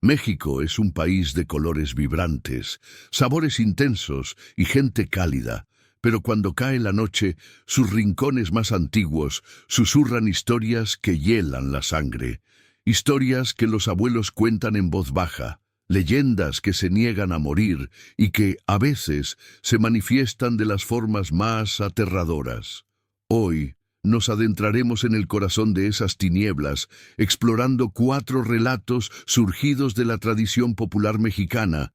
México es un país de colores vibrantes, sabores intensos y gente cálida, pero cuando cae la noche, sus rincones más antiguos susurran historias que hielan la sangre, historias que los abuelos cuentan en voz baja, leyendas que se niegan a morir y que, a veces, se manifiestan de las formas más aterradoras. Hoy, nos adentraremos en el corazón de esas tinieblas, explorando 4 relatos surgidos de la tradición popular mexicana,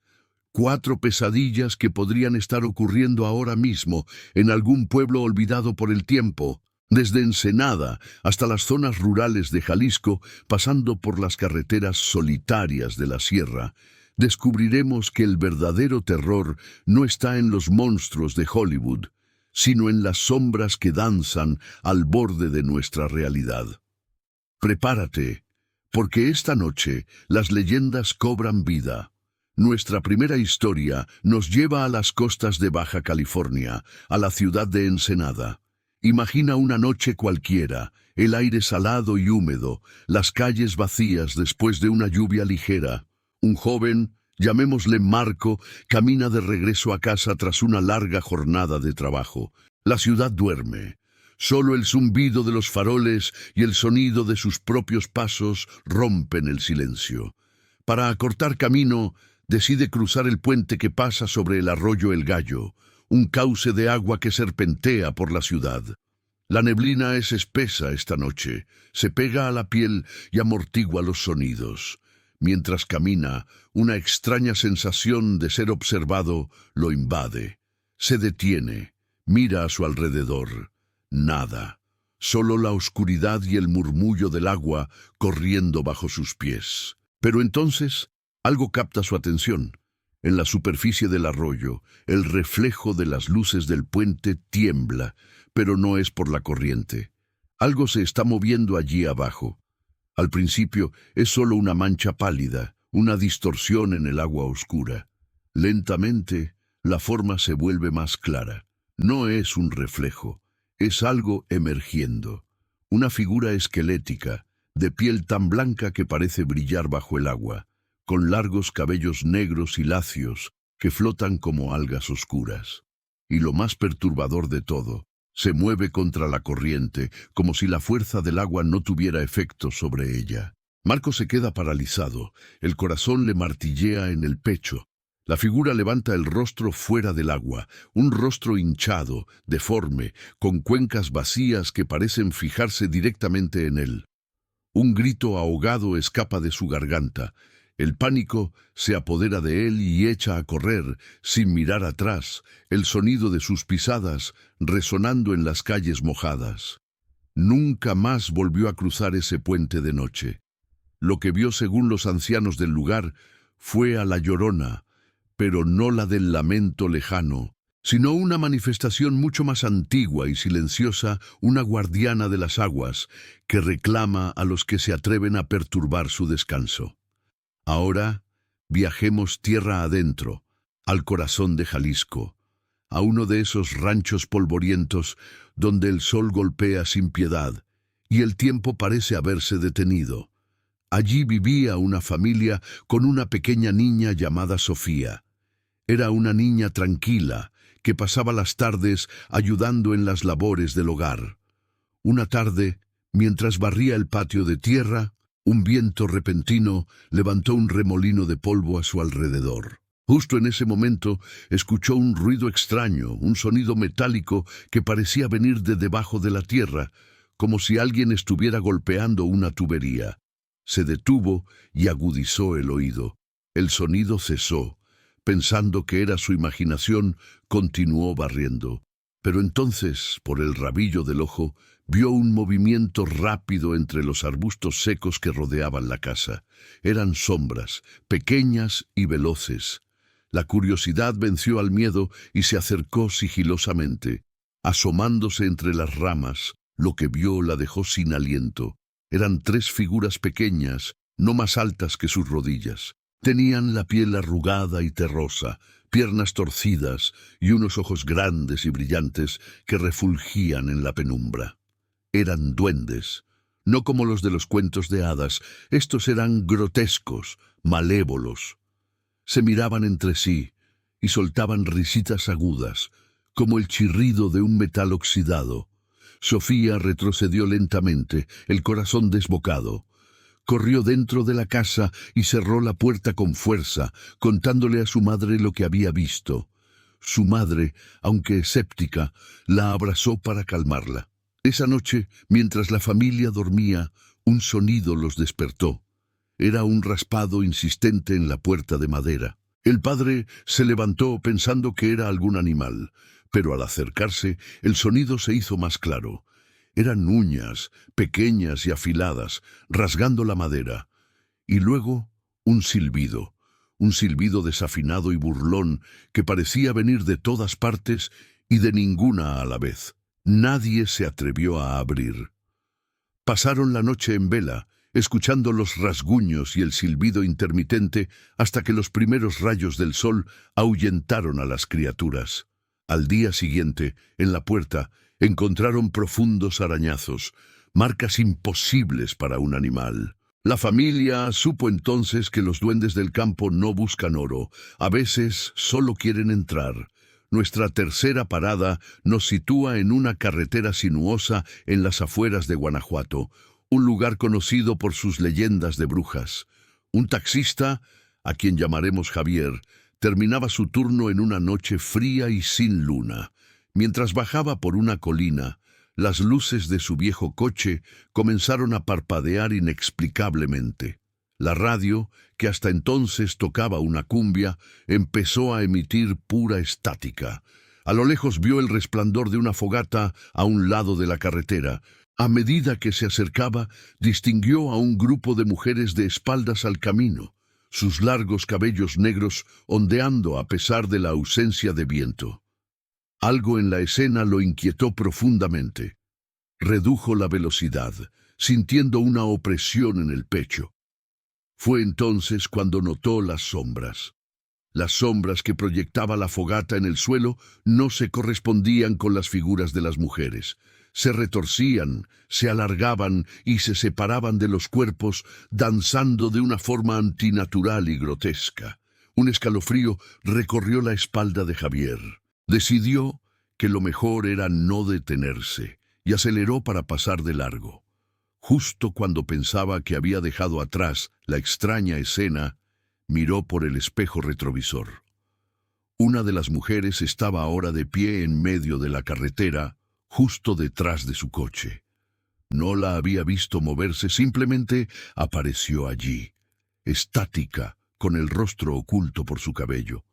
4 pesadillas que podrían estar ocurriendo ahora mismo en algún pueblo olvidado por el tiempo, desde Ensenada hasta las zonas rurales de Jalisco, pasando por las carreteras solitarias de la sierra. Descubriremos que el verdadero terror no está en los monstruos de Hollywood, sino en las sombras que danzan al borde de nuestra realidad. Prepárate, porque esta noche las leyendas cobran vida. Nuestra primera historia nos lleva a las costas de Baja California, a la ciudad de Ensenada. Imagina una noche cualquiera, el aire salado y húmedo, las calles vacías después de una lluvia ligera. Un joven, llamémosle Marco, camina de regreso a casa tras una larga jornada de trabajo. La ciudad duerme. Solo el zumbido de los faroles y el sonido de sus propios pasos rompen el silencio. Para acortar camino, decide cruzar el puente que pasa sobre el arroyo El Gallo, un cauce de agua que serpentea por la ciudad. La neblina es espesa esta noche, se pega a la piel y amortigua los sonidos. Mientras camina, una extraña sensación de ser observado lo invade. Se detiene, mira a su alrededor. Nada, solo la oscuridad y el murmullo del agua corriendo bajo sus pies. Pero entonces, algo capta su atención. En la superficie del arroyo, el reflejo de las luces del puente tiembla, pero no es por la corriente. Algo se está moviendo allí abajo. Al principio es solo una mancha pálida, una distorsión en el agua oscura. Lentamente, la forma se vuelve más clara. No es un reflejo, es algo emergiendo. Una figura esquelética, de piel tan blanca que parece brillar bajo el agua, con largos cabellos negros y lacios que flotan como algas oscuras. Y lo más perturbador de todo, se mueve contra la corriente, como si la fuerza del agua no tuviera efecto sobre ella. Marco se queda paralizado, el corazón le martillea en el pecho. La figura levanta el rostro fuera del agua, un rostro hinchado, deforme, con cuencas vacías que parecen fijarse directamente en él. Un grito ahogado escapa de su garganta. El pánico se apodera de él y echa a correr, sin mirar atrás, el sonido de sus pisadas resonando en las calles mojadas. Nunca más volvió a cruzar ese puente de noche. Lo que vio, según los ancianos del lugar, fue a la Llorona, pero no la del lamento lejano, sino una manifestación mucho más antigua y silenciosa, una guardiana de las aguas, que reclama a los que se atreven a perturbar su descanso. Ahora viajemos tierra adentro, al corazón de Jalisco, a uno de esos ranchos polvorientos donde el sol golpea sin piedad y el tiempo parece haberse detenido. Allí vivía una familia con una pequeña niña llamada Sofía. Era una niña tranquila que pasaba las tardes ayudando en las labores del hogar. Una tarde, mientras barría el patio de tierra, un viento repentino levantó un remolino de polvo a su alrededor. Justo en ese momento escuchó un ruido extraño, un sonido metálico que parecía venir de debajo de la tierra, como si alguien estuviera golpeando una tubería. Se detuvo y agudizó el oído. El sonido cesó. Pensando que era su imaginación, continuó barriendo. Pero entonces, por el rabillo del ojo, vio un movimiento rápido entre los arbustos secos que rodeaban la casa. Eran sombras, pequeñas y veloces. La curiosidad venció al miedo y se acercó sigilosamente. Asomándose entre las ramas, lo que vio la dejó sin aliento. Eran 3 figuras pequeñas, no más altas que sus rodillas. Tenían la piel arrugada y terrosa, piernas torcidas y unos ojos grandes y brillantes que refulgían en la penumbra. Eran duendes, no como los de los cuentos de hadas. Estos eran grotescos, malévolos. Se miraban entre sí y soltaban risitas agudas, como el chirrido de un metal oxidado. Sofía retrocedió lentamente, el corazón desbocado. Corrió dentro de la casa y cerró la puerta con fuerza, contándole a su madre lo que había visto. Su madre, aunque escéptica, la abrazó para calmarla. Esa noche, mientras la familia dormía, un sonido los despertó. Era un raspado insistente en la puerta de madera. El padre se levantó pensando que era algún animal, pero al acercarse, el sonido se hizo más claro. Eran uñas, pequeñas y afiladas, rasgando la madera. Y luego, un silbido desafinado y burlón que parecía venir de todas partes y de ninguna a la vez. Nadie se atrevió a abrir. Pasaron la noche en vela, escuchando los rasguños y el silbido intermitente hasta que los primeros rayos del sol ahuyentaron a las criaturas. Al día siguiente, en la puerta, encontraron profundos arañazos, marcas imposibles para un animal. La familia supo entonces que los duendes del campo no buscan oro, a veces solo quieren entrar. Nuestra tercera parada nos sitúa en una carretera sinuosa en las afueras de Guanajuato, un lugar conocido por sus leyendas de brujas. Un taxista, a quien llamaremos Javier, terminaba su turno en una noche fría y sin luna. Mientras bajaba por una colina, las luces de su viejo coche comenzaron a parpadear inexplicablemente. La radio, que hasta entonces tocaba una cumbia, empezó a emitir pura estática. A lo lejos vio el resplandor de una fogata a un lado de la carretera. A medida que se acercaba, distinguió a un grupo de mujeres de espaldas al camino, sus largos cabellos negros ondeando a pesar de la ausencia de viento. Algo en la escena lo inquietó profundamente. Redujo la velocidad, sintiendo una opresión en el pecho. Fue entonces cuando notó las sombras. Las sombras que proyectaba la fogata en el suelo no se correspondían con las figuras de las mujeres. Se retorcían, se alargaban y se separaban de los cuerpos, danzando de una forma antinatural y grotesca. Un escalofrío recorrió la espalda de Javier. Decidió que lo mejor era no detenerse y aceleró para pasar de largo. Justo cuando pensaba que había dejado atrás la extraña escena, miró por el espejo retrovisor. Una de las mujeres estaba ahora de pie en medio de la carretera, justo detrás de su coche. No la había visto moverse, simplemente apareció allí, estática, con el rostro oculto por su cabello.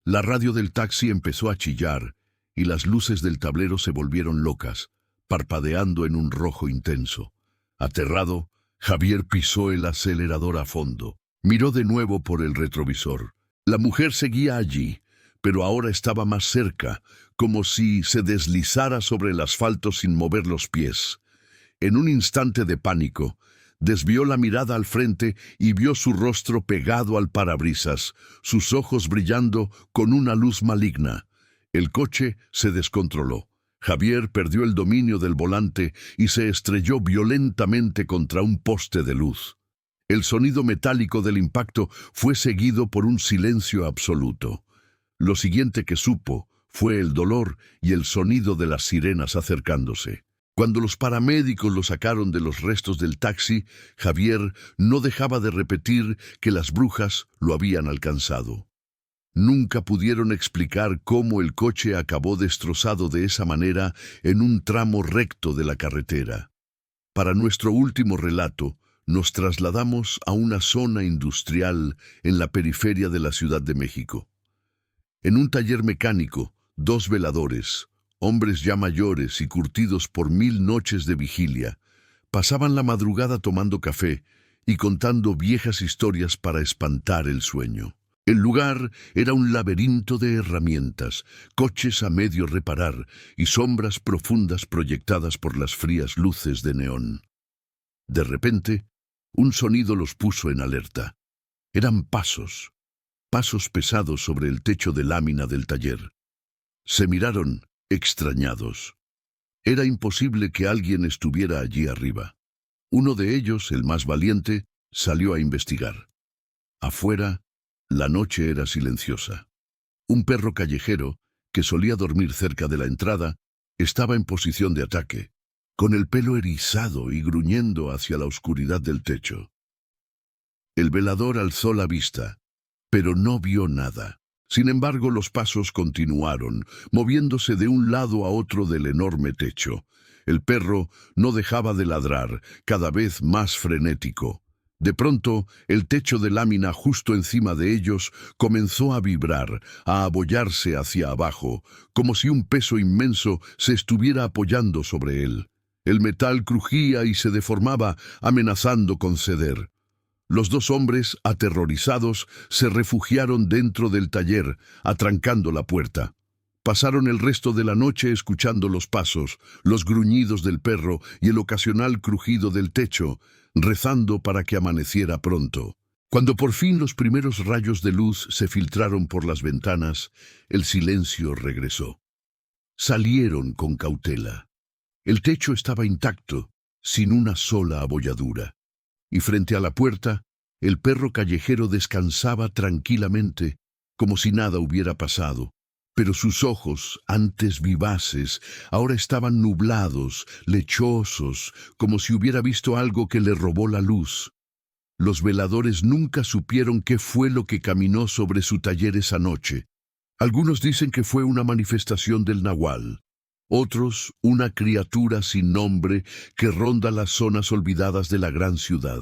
La radio del taxi empezó a chillar y las luces del tablero se volvieron locas, parpadeando en un rojo intenso. Aterrado, Javier pisó el acelerador a fondo. Miró de nuevo por el retrovisor. La mujer seguía allí, pero ahora estaba más cerca, como si se deslizara sobre el asfalto sin mover los pies. En un instante de pánico, desvió la mirada al frente y vio su rostro pegado al parabrisas, sus ojos brillando con una luz maligna. El coche se descontroló. Javier perdió el dominio del volante y se estrelló violentamente contra un poste de luz. El sonido metálico del impacto fue seguido por un silencio absoluto. Lo siguiente que supo fue el dolor y el sonido de las sirenas acercándose. Cuando los paramédicos lo sacaron de los restos del taxi, Javier no dejaba de repetir que las brujas lo habían alcanzado. Nunca pudieron explicar cómo el coche acabó destrozado de esa manera en un tramo recto de la carretera. Para nuestro último relato, nos trasladamos a una zona industrial en la periferia de la Ciudad de México. En un taller mecánico, dos veladores, hombres ya mayores y curtidos por 1000 noches de vigilia, pasaban la madrugada tomando café y contando viejas historias para espantar el sueño. El lugar era un laberinto de herramientas, coches a medio reparar y sombras profundas proyectadas por las frías luces de neón. De repente, un sonido los puso en alerta. Eran pasos pesados sobre el techo de lámina del taller. Se miraron, extrañados. Era imposible que alguien estuviera allí arriba. Uno de ellos, el más valiente, salió a investigar. Afuera, la noche era silenciosa. Un perro callejero, que solía dormir cerca de la entrada, estaba en posición de ataque, con el pelo erizado y gruñendo hacia la oscuridad del techo. El velador alzó la vista, pero no vio nada. Sin embargo, los pasos continuaron, moviéndose de un lado a otro del enorme techo. El perro no dejaba de ladrar, cada vez más frenético. De pronto, el techo de lámina justo encima de ellos comenzó a vibrar, a abollarse hacia abajo, como si un peso inmenso se estuviera apoyando sobre él. El metal crujía y se deformaba, amenazando con ceder. Los dos hombres, aterrorizados, se refugiaron dentro del taller, atrancando la puerta. Pasaron el resto de la noche escuchando los pasos, los gruñidos del perro y el ocasional crujido del techo, rezando para que amaneciera pronto. Cuando por fin los primeros rayos de luz se filtraron por las ventanas, el silencio regresó. Salieron con cautela. El techo estaba intacto, sin una sola abolladura. Y frente a la puerta, el perro callejero descansaba tranquilamente, como si nada hubiera pasado. Pero sus ojos, antes vivaces, ahora estaban nublados, lechosos, como si hubiera visto algo que le robó la luz. Los veladores nunca supieron qué fue lo que caminó sobre su taller esa noche. Algunos dicen que fue una manifestación del nahual. Otros, una criatura sin nombre que ronda las zonas olvidadas de la gran ciudad.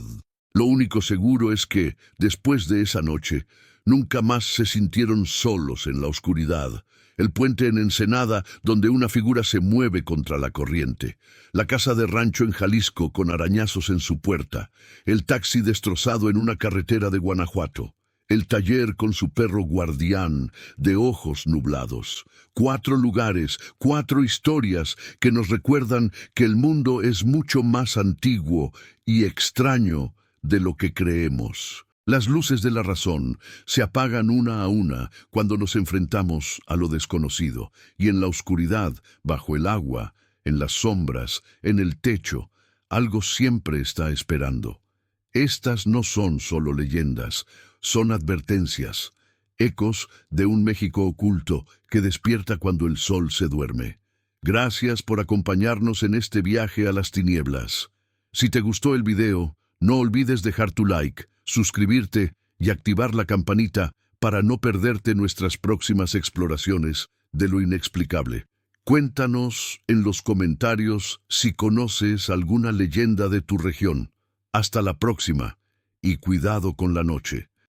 Lo único seguro es que, después de esa noche, nunca más se sintieron solos en la oscuridad. El puente en Ensenada, donde una figura se mueve contra la corriente. La casa de rancho en Jalisco con arañazos en su puerta. El taxi destrozado en una carretera de Guanajuato. El taller con su perro guardián, de ojos nublados. 4 lugares, 4 historias que nos recuerdan que el mundo es mucho más antiguo y extraño de lo que creemos. Las luces de la razón se apagan una a una cuando nos enfrentamos a lo desconocido, y en la oscuridad, bajo el agua, en las sombras, en el techo, algo siempre está esperando. Estas no son solo leyendas, son advertencias, ecos de un México oculto que despierta cuando el sol se duerme. Gracias por acompañarnos en este viaje a las tinieblas. Si te gustó el video, no olvides dejar tu like, suscribirte y activar la campanita para no perderte nuestras próximas exploraciones de lo inexplicable. Cuéntanos en los comentarios si conoces alguna leyenda de tu región. Hasta la próxima y cuidado con la noche.